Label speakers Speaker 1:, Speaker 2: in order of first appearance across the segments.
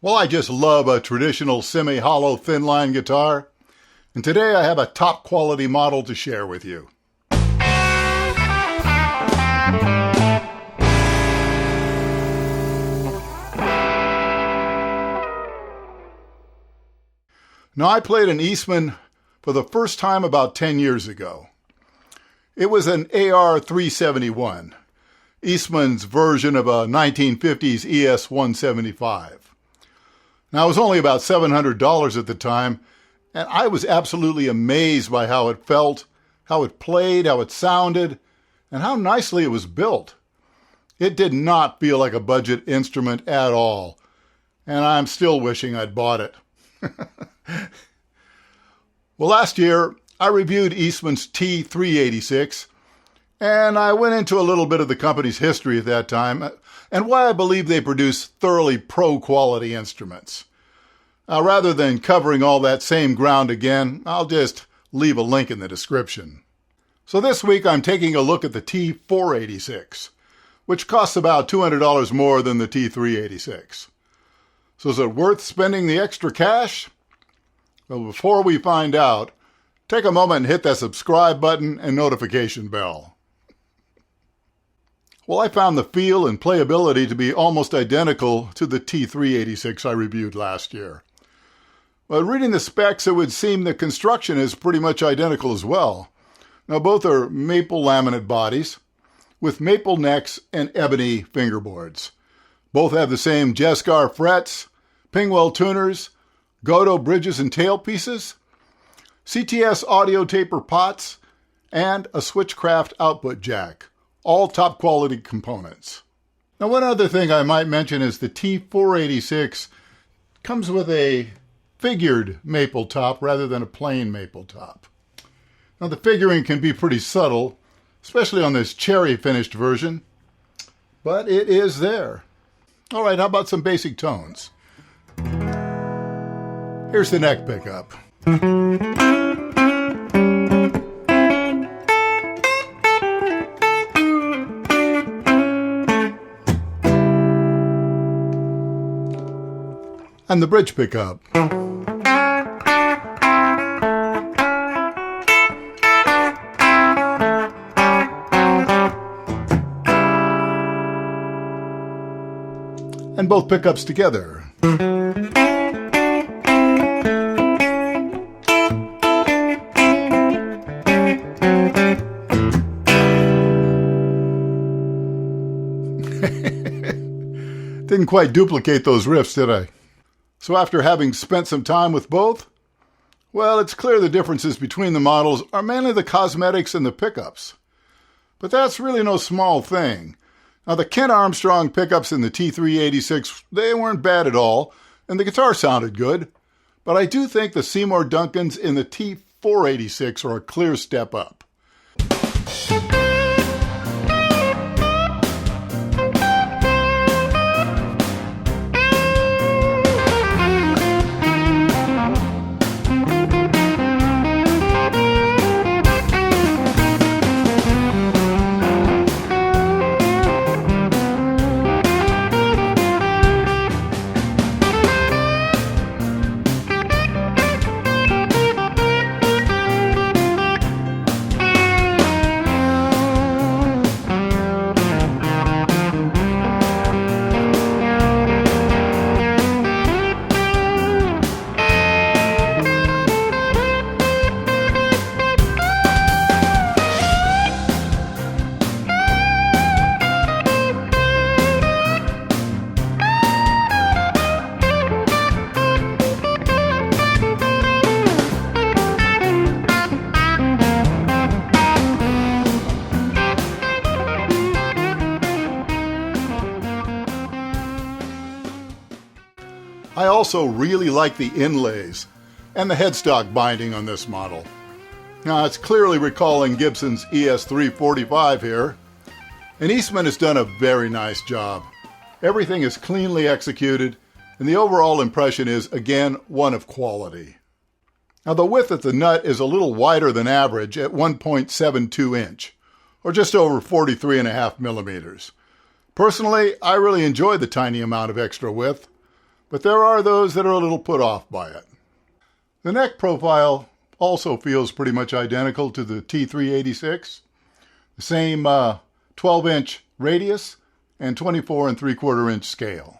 Speaker 1: Well, I just love a traditional semi-hollow thin line guitar, and today I have a top quality model to share with you. Now, I played an Eastman for the first time about 10 years ago. It was an AR-371, Eastman's version of a 1950s ES-175. Now, it was only about $700 at the time, and I was absolutely amazed by how it felt, how it played, how it sounded, and how nicely it was built. It did not feel like a budget instrument at all, and I'm still wishing I'd bought it. Well, last year, I reviewed Eastman's T386, and I went into a little bit of the company's history at that time, and why I believe they produce thoroughly pro-quality instruments. Now, rather than covering all that same ground again, I'll just leave a link in the description. So this week, I'm taking a look at the T486, which costs about $200 more than the T386. So is it worth spending the extra cash? Well, before we find out, take a moment and hit that subscribe button and notification bell. Well, I found the feel and playability to be almost identical to the T386 I reviewed last year. But reading the specs, it would seem the construction is pretty much identical as well. Now, both are maple laminate bodies with maple necks and ebony fingerboards. Both have the same Jescar frets, Pingwell tuners, Goto bridges and tailpieces, CTS audio taper pots, and a Switchcraft output jack, all top quality components. Now, one other thing I might mention is the T486 comes with a figured maple top rather than a plain maple top. Now, the figuring can be pretty subtle, especially on this cherry finished version, but it is there. All right, how about some basic tones? Here's the neck pickup. And the bridge pickup. And both pickups together. Didn't quite duplicate those riffs, did I? So after having spent some time with both, well, it's clear the differences between the models are mainly the cosmetics and the pickups. But that's really no small thing. Now, the Ken Armstrong pickups in the T386, they weren't bad at all, and the guitar sounded good. But I do think the Seymour Duncans in the T486 are a clear step up. I also really like the inlays and the headstock binding on this model. Now, it's clearly recalling Gibson's ES-345 here, and Eastman has done a very nice job. Everything is cleanly executed, and the overall impression is, again, one of quality. Now, the width at the nut is a little wider than average at 1.72 inch, or just over 43.5 millimeters. Personally, I really enjoy the tiny amount of extra width, but there are those that are a little put off by it. The neck profile also feels pretty much identical to the T386. The same 12-inch radius and 24 3/4-inch scale.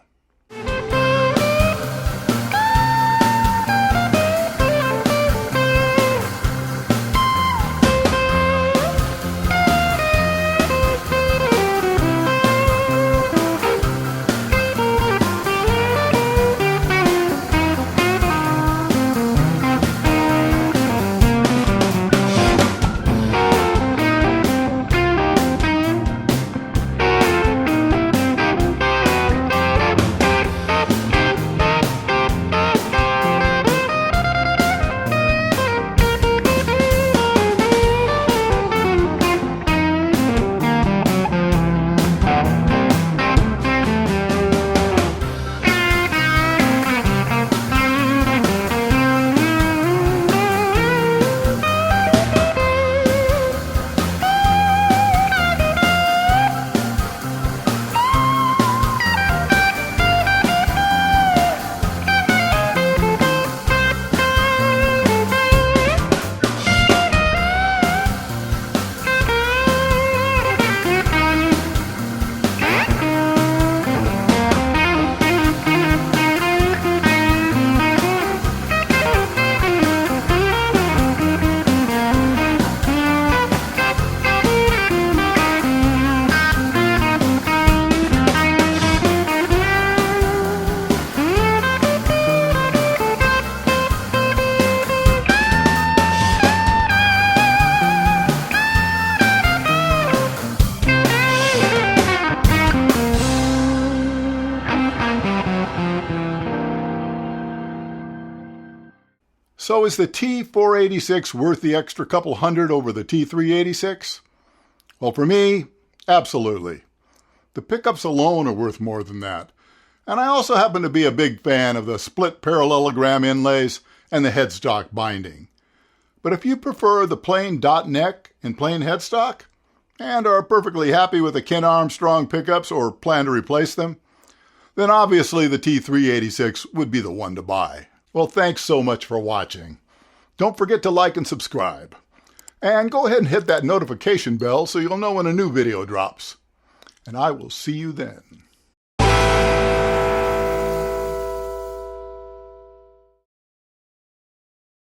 Speaker 1: So is the T486 worth the extra couple hundred over the T386? Well, for me, absolutely. The pickups alone are worth more than that. And I also happen to be a big fan of the split parallelogram inlays and the headstock binding. But if you prefer the plain dot neck and plain headstock, and are perfectly happy with the Ken Armstrong pickups or plan to replace them, then obviously the T386 would be the one to buy. Well, thanks so much for watching. Don't forget to like and subscribe. And go ahead and hit that notification bell so you'll know when a new video drops. And I will see you then.